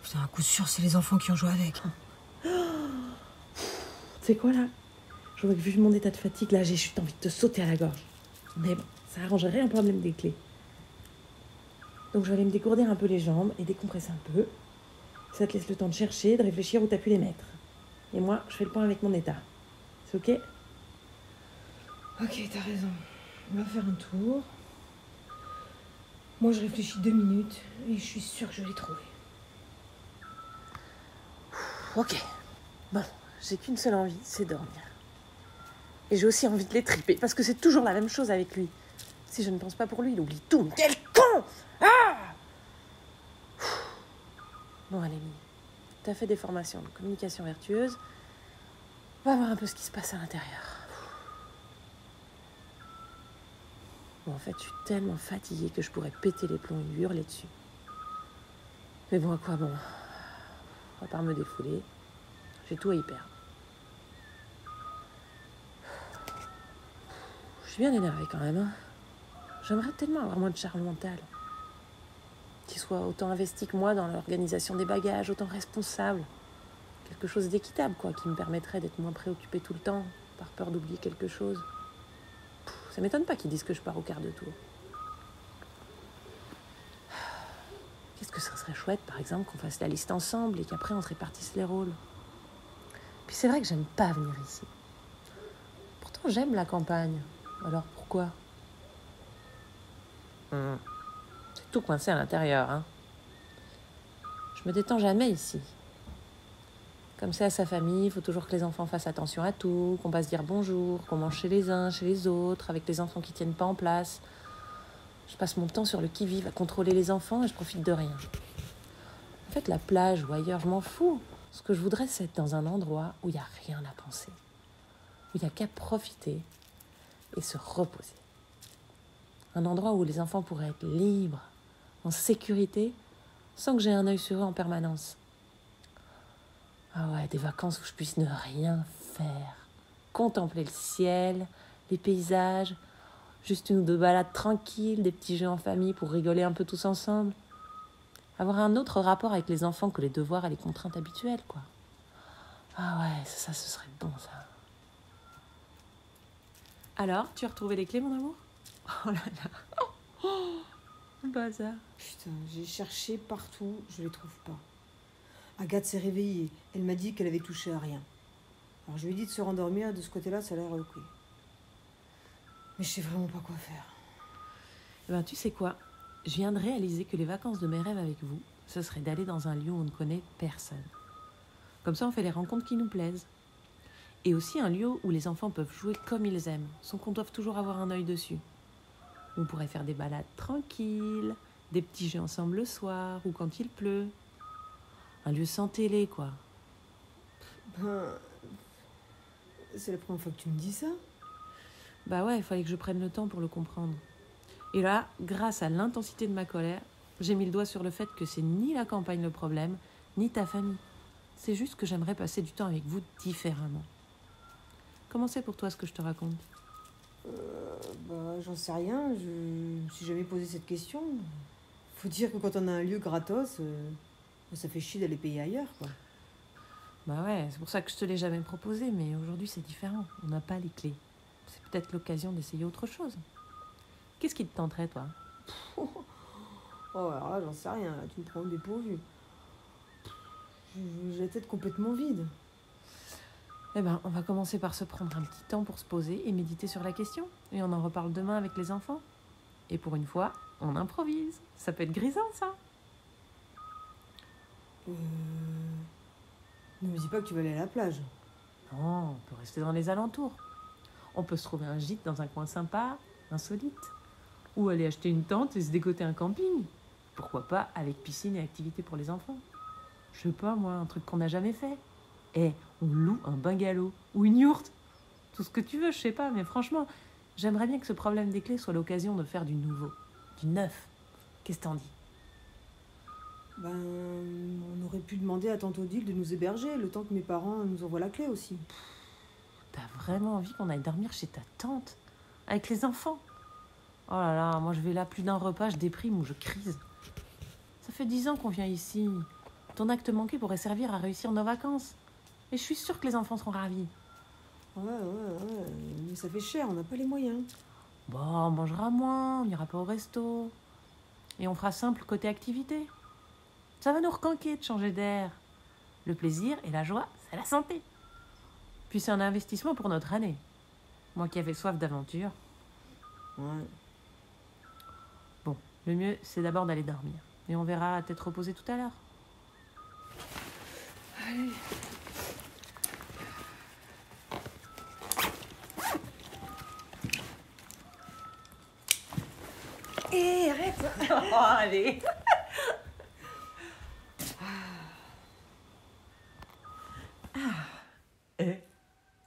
Putain, à coup sûr, c'est les enfants qui ont joué avec. C'est quoi là? Je vois que vu mon état de fatigue, là, j'ai juste envie de te sauter à la gorge. Mais bon, ça arrangerait un problème des clés. Donc je vais aller me dégourdir un peu les jambes et décompresser un peu. Ça te laisse le temps de chercher, de réfléchir où t'as pu les mettre. Et moi, je fais le point avec mon état. C'est ok? Ok, t'as raison. On va faire un tour. Moi, je réfléchis 2 minutes et je suis sûre que je vais les trouver. Ok. Bon, j'ai qu'une seule envie, c'est dormir. Et j'ai aussi envie de les triper, parce que c'est toujours la même chose avec lui. Si je ne pense pas pour lui, il oublie tout. Mais quel con! Ah! Bon, allez, Mimi. T'as fait des formations de communication vertueuse. On va voir un peu ce qui se passe à l'intérieur. Bon, en fait, je suis tellement fatiguée que je pourrais péter les plombs et lui hurler dessus. Mais bon, à quoi bon? À part me défouler, j'ai tout à y perdre. Je suis bien énervée quand même, hein. J'aimerais tellement avoir moins de charge mentale. Qu'il soit autant investi que moi dans l'organisation des bagages, autant responsable. Quelque chose d'équitable, quoi, qui me permettrait d'être moins préoccupée tout le temps, par peur d'oublier quelque chose. Ça m'étonne pas qu'ils disent que je pars au quart de tour. Qu'est-ce que ça serait chouette, par exemple, qu'on fasse la liste ensemble et qu'après on se répartisse les rôles. Puis c'est vrai que j'aime pas venir ici. Pourtant, j'aime la campagne. Alors pourquoi? C'est tout coincé à l'intérieur, hein. Je me détends jamais ici. Comme c'est à sa famille, il faut toujours que les enfants fassent attention à tout, qu'on passe dire bonjour, qu'on mange chez les uns, chez les autres, avec les enfants qui tiennent pas en place. Je passe mon temps sur le qui-vive à contrôler les enfants et je profite de rien. En fait, la plage ou ailleurs, je m'en fous. Ce que je voudrais, c'est être dans un endroit où il n'y a rien à penser. Où il n'y a qu'à profiter et se reposer. Un endroit où les enfants pourraient être libres, en sécurité, sans que j'ai un œil sur eux en permanence. Ah ouais, des vacances où je puisse ne rien faire. Contempler le ciel, les paysages, juste une ou deux balades tranquilles, des petits jeux en famille pour rigoler un peu tous ensemble. Avoir un autre rapport avec les enfants que les devoirs et les contraintes habituelles, quoi. Ah ouais, ça ce serait bon, ça. Alors, tu as retrouvé les clés, mon amour? Oh là là. Oh, le bazar. Putain, j'ai cherché partout, je les trouve pas. Agathe s'est réveillée. Elle m'a dit qu'elle avait touché à rien. Alors je lui ai dit de se rendormir, de ce côté-là, ça a l'air ok. Mais je sais vraiment pas quoi faire. Eh ben, tu sais quoi? Je viens de réaliser que les vacances de mes rêves avec vous, ce serait d'aller dans un lieu où on ne connaît personne. Comme ça, on fait les rencontres qui nous plaisent. Et aussi un lieu où les enfants peuvent jouer comme ils aiment, sans qu'on doive toujours avoir un œil dessus. On pourrait faire des balades tranquilles, des petits jeux ensemble le soir ou quand il pleut. Un lieu sans télé, quoi. Ben. C'est la première fois que tu me dis ça. Bah ouais, il fallait que je prenne le temps pour le comprendre. Et là, grâce à l'intensité de ma colère, j'ai mis le doigt sur le fait que c'est ni la campagne le problème, ni ta famille. C'est juste que j'aimerais passer du temps avec vous différemment. Comment c'est pour toi ce que je te raconte? Bah, j'en sais rien. Je me suis jamais posé cette question. Faut dire que quand on a un lieu gratos, ça fait chier d'aller payer ailleurs, quoi. Bah ouais, c'est pour ça que je te l'ai jamais proposé, mais aujourd'hui c'est différent. On n'a pas les clés. C'est peut-être l'occasion d'essayer autre chose. Qu'est-ce qui te tenterait, toi? Oh, alors là, j'en sais rien. Là, tu me prends au dépourvu. J'ai la tête complètement vide. Eh ben, on va commencer par se prendre un petit temps pour se poser et méditer sur la question. Et on en reparle demain avec les enfants. Et pour une fois, on improvise. Ça peut être grisant, ça. Ne me dis pas que tu vas aller à la plage. Non, on peut rester dans les alentours. On peut se trouver un gîte dans un coin sympa, insolite. Ou aller acheter une tente et se dégoter un camping. Pourquoi pas avec piscine et activités pour les enfants. Je sais pas, moi, un truc qu'on n'a jamais fait. On loue un bungalow ou une yourte. Tout ce que tu veux, je sais pas, mais franchement, j'aimerais bien que ce problème des clés soit l'occasion de faire du nouveau, du neuf. Qu'est-ce que t'en dis? Ben, on aurait pu demander à tante Odile de nous héberger le temps que mes parents nous envoient la clé aussi. T'as vraiment envie qu'on aille dormir chez ta tante? Avec les enfants? Oh là là, moi je vais là plus d'un repas, je déprime ou je crise. Ça fait 10 ans qu'on vient ici. Ton acte manqué pourrait servir à réussir nos vacances. Et je suis sûre que les enfants seront ravis. Ouais, mais ça fait cher, on n'a pas les moyens. Bon, on mangera moins, on n'ira pas au resto. Et on fera simple côté activité. Ça va nous recanquer de changer d'air. Le plaisir et la joie, c'est la santé. Puis c'est un investissement pour notre année. Moi qui avais soif d'aventure. Ouais. Bon, le mieux, c'est d'abord d'aller dormir. Et on verra à tête reposée tout à l'heure. Allez. Hé, arrête. Oh, allez. Eh,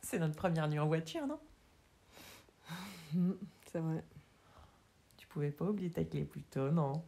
c'est notre première nuit en voiture, non? C'est vrai. Tu pouvais pas oublier ta clé plus tôt, non?